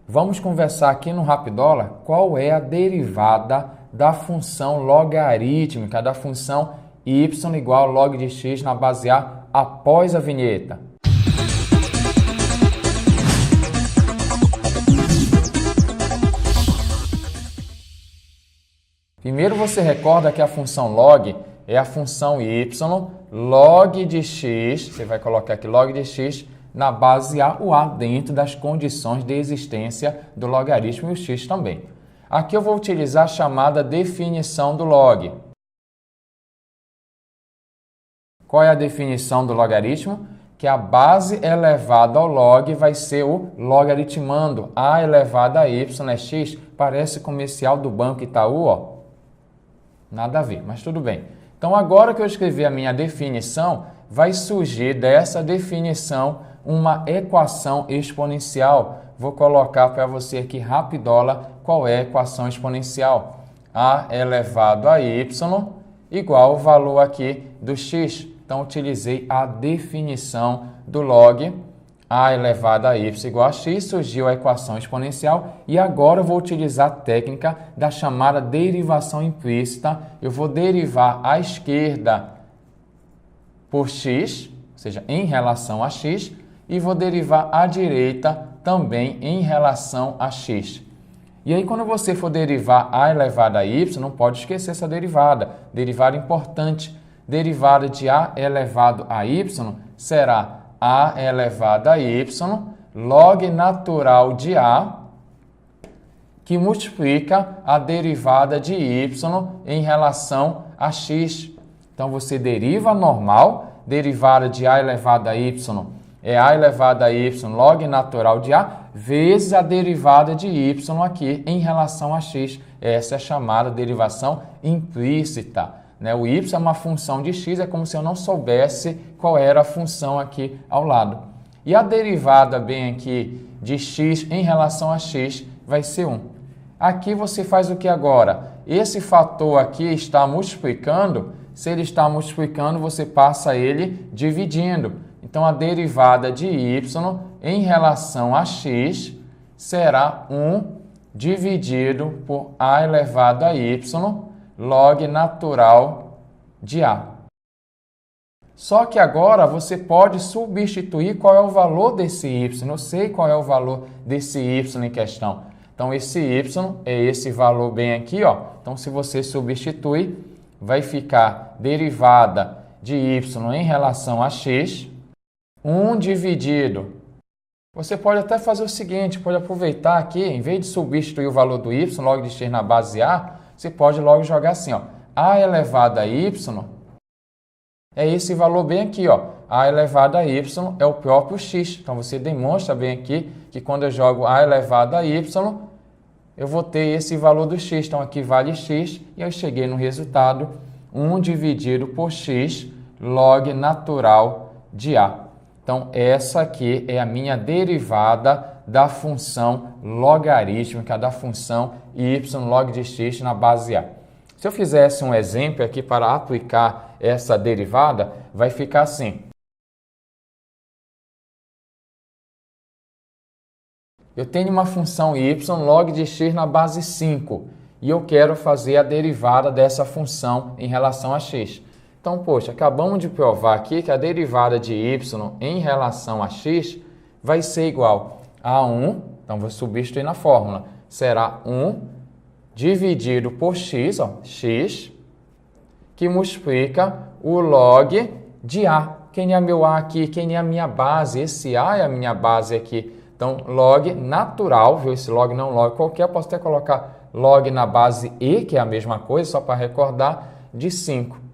Vamos conversar aqui no Rapidola qual é a derivada da função logarítmica, da função y igual a log de x na base A após a vinheta. Primeiro você recorda que a função log é a função y log de x, você vai colocar aqui log de x, na base A, o A dentro das condições de existência do logaritmo e o x também. Aqui eu vou utilizar a chamada definição do log. Qual é a definição do logaritmo? Que a base elevada ao log vai ser o logaritmando. A elevado a y é x, parece comercial do Banco Itaú, ó. Nada a ver, mas tudo bem. Então, agora que eu escrevi a minha definição, vai surgir dessa definição uma equação exponencial. Vou colocar para você aqui rapidola qual é a equação exponencial. A elevado a y igual o valor aqui do x. Então, utilizei a definição do log. A elevado a y igual a x, surgiu a equação exponencial. E agora eu vou utilizar a técnica da chamada derivação implícita. Eu vou derivar à esquerda por x, ou seja, em relação a x, e vou derivar à direita também em relação a x. E aí, quando você for derivar a elevado a y, não pode esquecer essa derivada. Derivada importante. Derivada de a elevado a y será a elevado a y log natural de a, que multiplica a derivada de y em relação a x. Então, você deriva a normal, derivada de a elevado a y é a elevado a y log natural de a, vezes a derivada de y aqui em relação a x. Essa é a chamada derivação implícita. O y é uma função de x, é como se eu não soubesse qual era a função aqui ao lado. E a derivada bem aqui de x em relação a x vai ser 1. Aqui você faz o que agora? Esse fator aqui está multiplicando. Se ele está multiplicando, você passa ele dividindo. Então, a derivada de y em relação a x será 1 dividido por a elevado a y log natural de a. Só que agora você pode substituir qual é o valor desse y. Eu sei qual é o valor desse y em questão. Então, esse y é esse valor bem aqui, ó. Então, se você substituir, vai ficar derivada de y em relação a x, 1 dividido. Você pode até fazer o seguinte, pode aproveitar aqui, em vez de substituir o valor do y, log de x na base A, você pode logo jogar assim, ó. A elevado a y é esse valor bem aqui, ó. A elevado a y é o próprio x. Então, você demonstra bem aqui que quando eu jogo a elevado a y, eu vou ter esse valor do x. Então, aqui vale x e eu cheguei no resultado 1 dividido por x log natural de a. Então, essa aqui é a minha derivada da função logarítmica, da função y log de x na base A. Se eu fizesse um exemplo aqui para aplicar essa derivada, vai ficar assim. Eu tenho uma função y log de x na base 5 e eu quero fazer a derivada dessa função em relação a x. Então, poxa, acabamos de provar aqui que a derivada de y em relação a x vai ser igual a 1, então vou substituir na fórmula, será 1 dividido por x, ó, x, que multiplica o log de a. Quem é meu a aqui? Quem é a minha base? Esse a é a minha base aqui. Então, log natural, viu? Esse log não log qualquer, posso até colocar log na base e, que é a mesma coisa, só para recordar, de 5.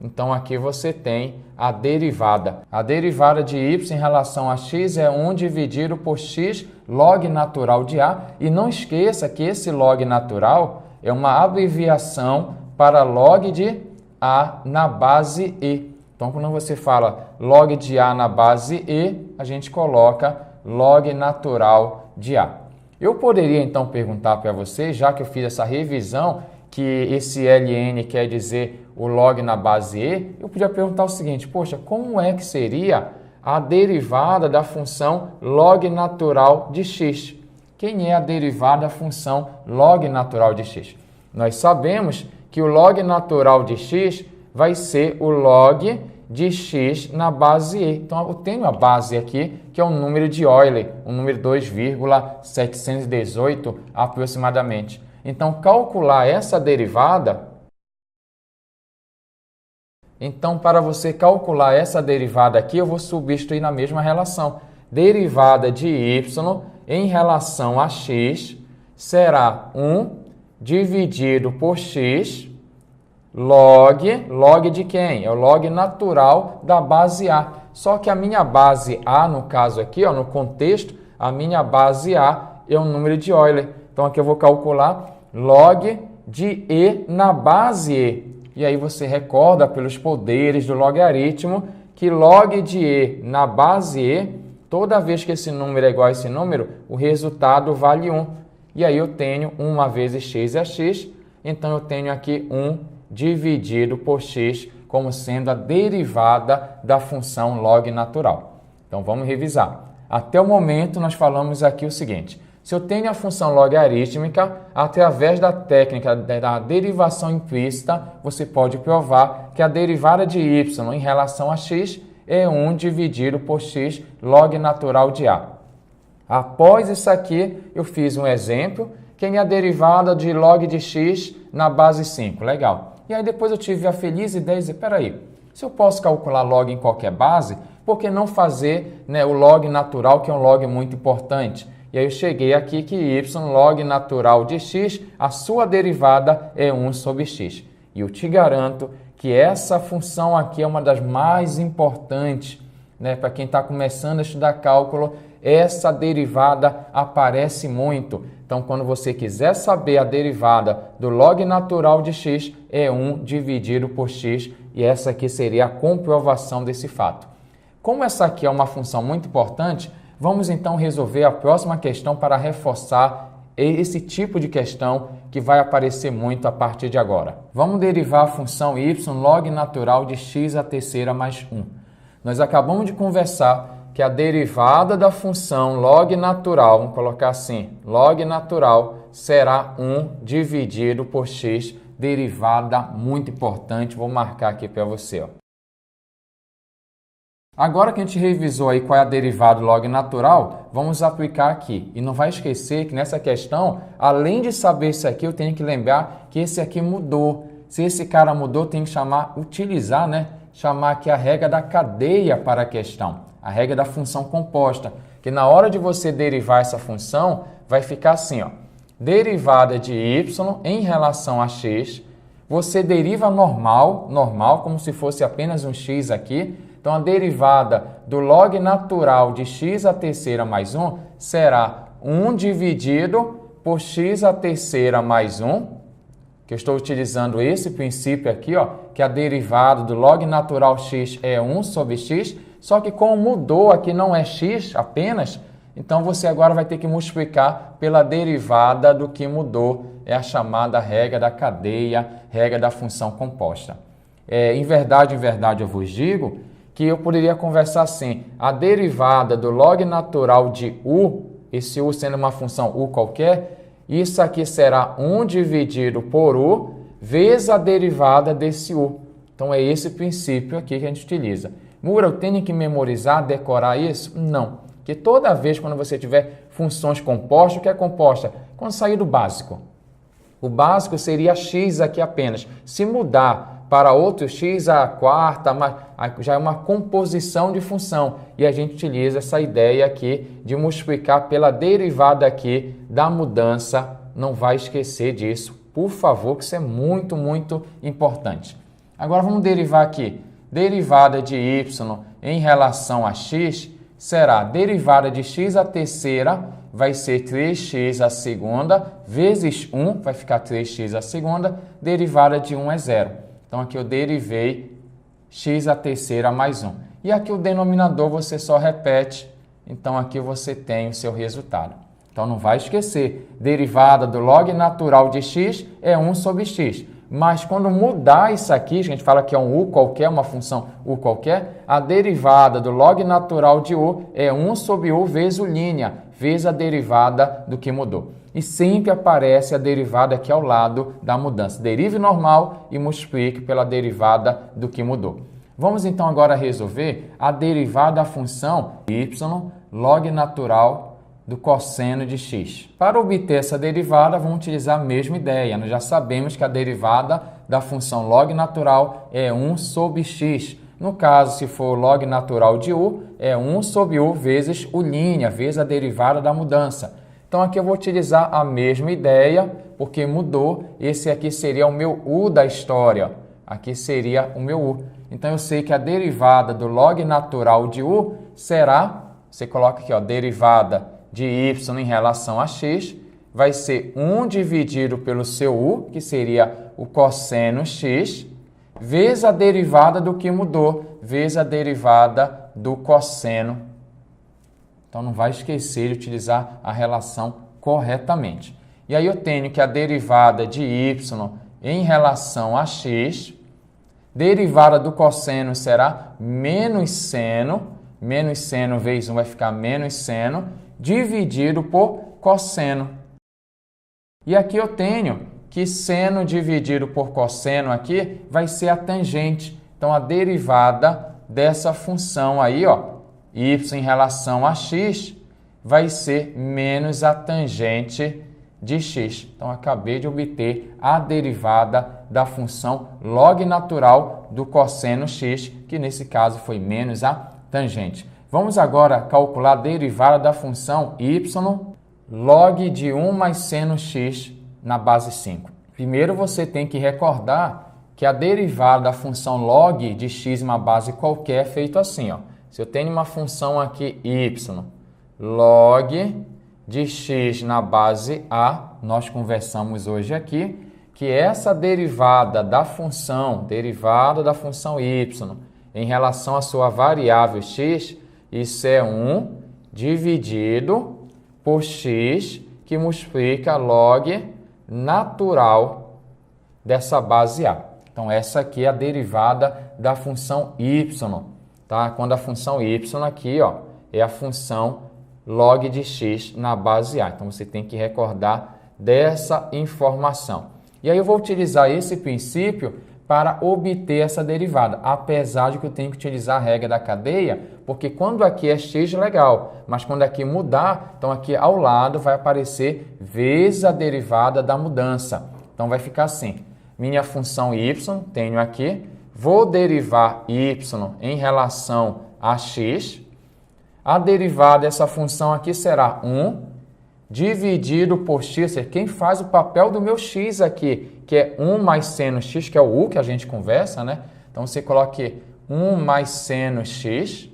Então, aqui você tem a derivada. A derivada de y em relação a x é 1 dividido por x log natural de a. E não esqueça que esse log natural é uma abreviação para log de a na base e. Então, quando você fala log de a na base e, a gente coloca log natural de a. Eu poderia, então, perguntar para você, já que eu fiz essa revisão, que esse ln quer dizer o log na base e, eu podia perguntar o seguinte, poxa, como é que seria a derivada da função log natural de x? Quem é a derivada da função log natural de x? Nós sabemos que o log natural de x vai ser o log de x na base e. Então, eu tenho a base aqui, que é um número de Euler, um número 2,718 aproximadamente. Então, calcular essa derivada... Então, para você calcular essa derivada aqui, eu vou substituir na mesma relação. Derivada de y em relação a x será 1 dividido por x log de quem? É o log natural da base A. Só que a minha base A, no caso aqui, ó, no contexto, a minha base A é um número de Euler. Então, aqui eu vou calcular log de E na base E. E aí você recorda pelos poderes do logaritmo que log de E na base E, toda vez que esse número é igual a esse número, o resultado vale 1. E aí eu tenho 1 vezes x é x, então eu tenho aqui 1 dividido por x como sendo a derivada da função log natural. Então vamos revisar. Até o momento nós falamos aqui o seguinte: se eu tenho a função logarítmica, através da técnica da derivação implícita, você pode provar que a derivada de y em relação a x é 1 dividido por x log natural de A. Após isso aqui, eu fiz um exemplo, que é a derivada de log de x na base 5. Legal. E aí depois eu tive a feliz ideia de dizer, peraí, se eu posso calcular log em qualquer base, por que não fazer, né, o log natural, que é um log muito importante? E aí eu cheguei aqui que y log natural de x, a sua derivada é 1 sobre x. E eu te garanto que essa função aqui é uma das mais importantes, né? Para quem está começando a estudar cálculo, essa derivada aparece muito. Então, quando você quiser saber a derivada do log natural de x, é 1 dividido por x, e essa aqui seria a comprovação desse fato. Como essa aqui é uma função muito importante, vamos então resolver a próxima questão para reforçar esse tipo de questão que vai aparecer muito a partir de agora. Vamos derivar a função y log natural de x à terceira mais 1. Nós acabamos de conversar que a derivada da função log natural, vamos colocar assim, log natural será 1 dividido por x, derivada muito importante, vou marcar aqui para você, ó. Agora que a gente revisou aí qual é a derivada do log natural, vamos aplicar aqui. E não vai esquecer que nessa questão, além de saber isso aqui, eu tenho que lembrar que esse aqui mudou. Se esse cara mudou, tem que utilizar, né? Chamar aqui a regra da cadeia para a questão. A regra da função composta. Que na hora de você derivar essa função, vai ficar assim, ó. Derivada de y em relação a x. Você deriva normal, como se fosse apenas um x aqui. Então, a derivada do log natural de x à terceira mais 1 será 1 dividido por x à terceira mais 1, que eu estou utilizando esse princípio aqui, ó, que a derivada do log natural x é 1 sobre x, só que como mudou aqui não é x apenas, então você agora vai ter que multiplicar pela derivada do que mudou, é a chamada regra da cadeia, regra da função composta. Em verdade, eu vos digo que eu poderia conversar assim, a derivada do log natural de u, esse u sendo uma função u qualquer, isso aqui será 1 dividido por u, vezes a derivada desse u. Então, é esse princípio aqui que a gente utiliza. Mura, eu tenho que memorizar, decorar isso? Não. Porque toda vez quando você tiver funções compostas, o que é composta? Quando sair do básico. O básico seria x aqui apenas. Se mudar para outro x, a quarta, já é uma composição de função. E a gente utiliza essa ideia aqui de multiplicar pela derivada aqui da mudança. Não vai esquecer disso, por favor, que isso é muito, muito importante. Agora vamos derivar aqui. Derivada de y em relação a x será derivada de x à terceira, vai ser 3x à segunda, vezes 1, vai ficar 3x à segunda, derivada de 1 é 0. Então, aqui eu derivei x à terceira mais 1. E aqui o denominador você só repete. Então, aqui você tem o seu resultado. Então, não vai esquecer. Derivada do log natural de x é 1 sobre x. Mas, quando mudar isso aqui, a gente fala que é um u qualquer, uma função u qualquer, a derivada do log natural de u é 1 sobre u vezes u'. vezes a derivada do que mudou. E sempre aparece a derivada aqui ao lado da mudança. Derive normal e multiplique pela derivada do que mudou. Vamos então agora resolver a derivada da função y log natural do cosseno de x. Para obter essa derivada, vamos utilizar a mesma ideia. Nós já sabemos que a derivada da função log natural é 1 sobre x. No caso, se for log natural de u, é 1 sobre u vezes u', vezes a derivada da mudança. Então, aqui eu vou utilizar a mesma ideia, porque mudou. Esse aqui seria o meu u da história. Aqui seria o meu u. Então, eu sei que a derivada do log natural de u será, você coloca aqui, ó, derivada de y em relação a x, vai ser 1 dividido pelo seu u, que seria o cosseno x, vezes a derivada do que mudou, vezes a derivada do cosseno. Então, não vai esquecer de utilizar a relação corretamente. E aí eu tenho que a derivada de y em relação a x, derivada do cosseno será menos seno vezes 1 vai ficar menos seno, dividido por cosseno. E aqui eu tenho que seno dividido por cosseno aqui vai ser a tangente. Então, a derivada dessa função aí, ó, y em relação a x, vai ser menos a tangente de x. Então, acabei de obter a derivada da função log natural do cosseno x, que nesse caso foi menos a tangente. Vamos agora calcular a derivada da função y log de 1 mais seno x na base 5. Primeiro, você tem que recordar que a derivada da função log de x em uma base qualquer é feito assim, ó. Se eu tenho uma função aqui y log de x na base a, nós conversamos hoje aqui, que essa derivada da função y em relação à sua variável x, isso é 1 dividido por x, que multiplica log natural dessa base a. Então, essa aqui é a derivada da função y, tá? Quando a função y aqui, ó, é a função log de x na base a. Então, você tem que recordar dessa informação. E aí eu vou utilizar esse princípio para obter essa derivada, apesar de que eu tenho que utilizar a regra da cadeia, porque quando aqui é x, legal, mas quando aqui mudar, então aqui ao lado vai aparecer vezes a derivada da mudança. Então, vai ficar assim, minha função y, tenho aqui, vou derivar y em relação a x, a derivada dessa função aqui será 1 dividido por x, quem faz o papel do meu x aqui, que é 1 mais seno x, que é o u que a gente conversa, né? Então, você coloca aqui 1 mais seno x,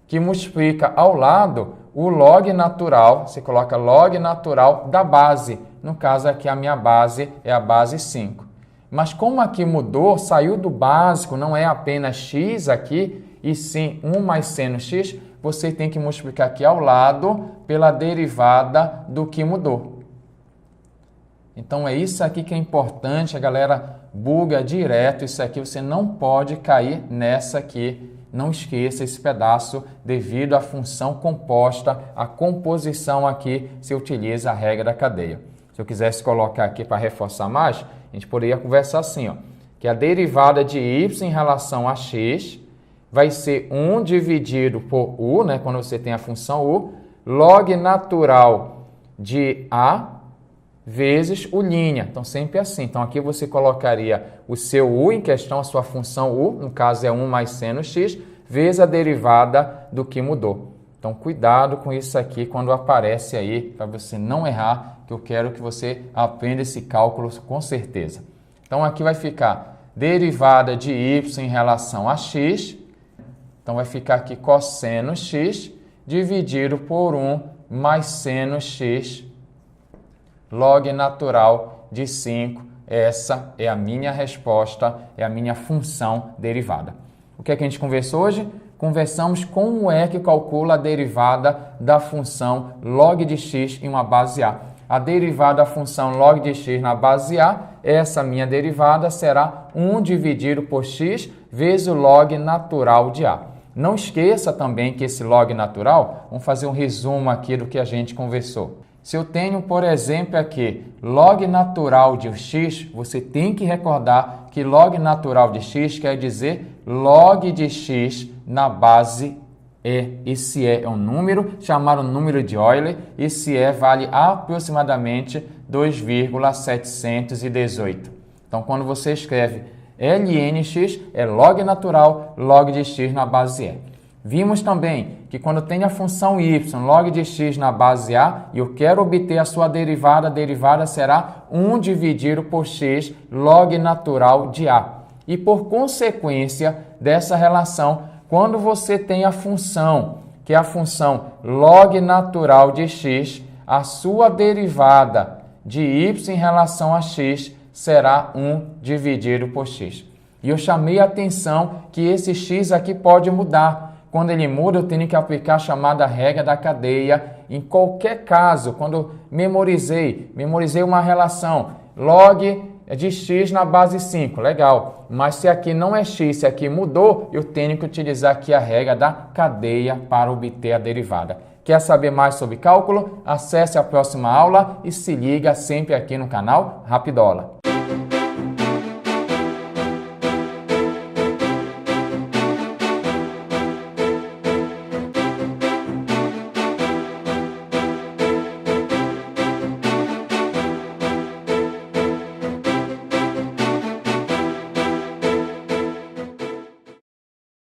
que multiplica ao lado o log natural, você coloca log natural da base. No caso aqui, a minha base é a base 5. Mas como aqui mudou, saiu do básico, não é apenas x aqui, e sim 1 mais seno x, você tem que multiplicar aqui ao lado pela derivada do que mudou. Então, é isso aqui que é importante, a galera buga direto, isso aqui você não pode cair nessa aqui. Não esqueça esse pedaço devido à função composta, a composição aqui se utiliza a regra da cadeia. Se eu quisesse colocar aqui para reforçar mais, a gente poderia conversar assim, ó, que a derivada de y em relação a x vai ser 1 dividido por u, né, quando você tem a função u, log natural de a vezes u'. Então, sempre assim. Então, aqui você colocaria o seu u em questão, a sua função u, no caso é 1 mais seno x, vezes a derivada do que mudou. Então, cuidado com isso aqui quando aparece aí, para você não errar, que eu quero que você aprenda esse cálculo com certeza. Então, aqui vai ficar derivada de y em relação a x. Então, vai ficar aqui cosseno x dividido por 1 mais seno x log natural de 5. Essa é a minha resposta, é a minha função derivada. O que é que a gente conversou hoje? Conversamos como é que calcula a derivada da função log de x em uma base a. A derivada da função log de x na base a, essa minha derivada será 1 dividido por x vezes o log natural de a. Não esqueça também que esse log natural, vamos fazer um resumo aqui do que a gente conversou. Se eu tenho, por exemplo, aqui log natural de x, você tem que recordar que log natural de x quer dizer log de x na base E. Esse E é um número, chamado número de Euler. Esse E vale aproximadamente 2,718. Então, quando você escreve lnx, é log natural, log de x na base E. Vimos também que quando tem a função y, log de x na base A, e eu quero obter a sua derivada, a derivada será 1 dividido por x, log natural de A. E por consequência dessa relação, quando você tem a função, que é a função log natural de x, a sua derivada de y em relação a x será 1 dividido por x. E eu chamei a atenção que esse x aqui pode mudar. Quando ele muda, eu tenho que aplicar a chamada regra da cadeia. Em qualquer caso, quando memorizei uma relação, log de x na base 5, legal. Mas se aqui não é x, se aqui mudou, eu tenho que utilizar aqui a regra da cadeia para obter a derivada. Quer saber mais sobre cálculo? Acesse a próxima aula e se liga sempre aqui no canal Rapidola.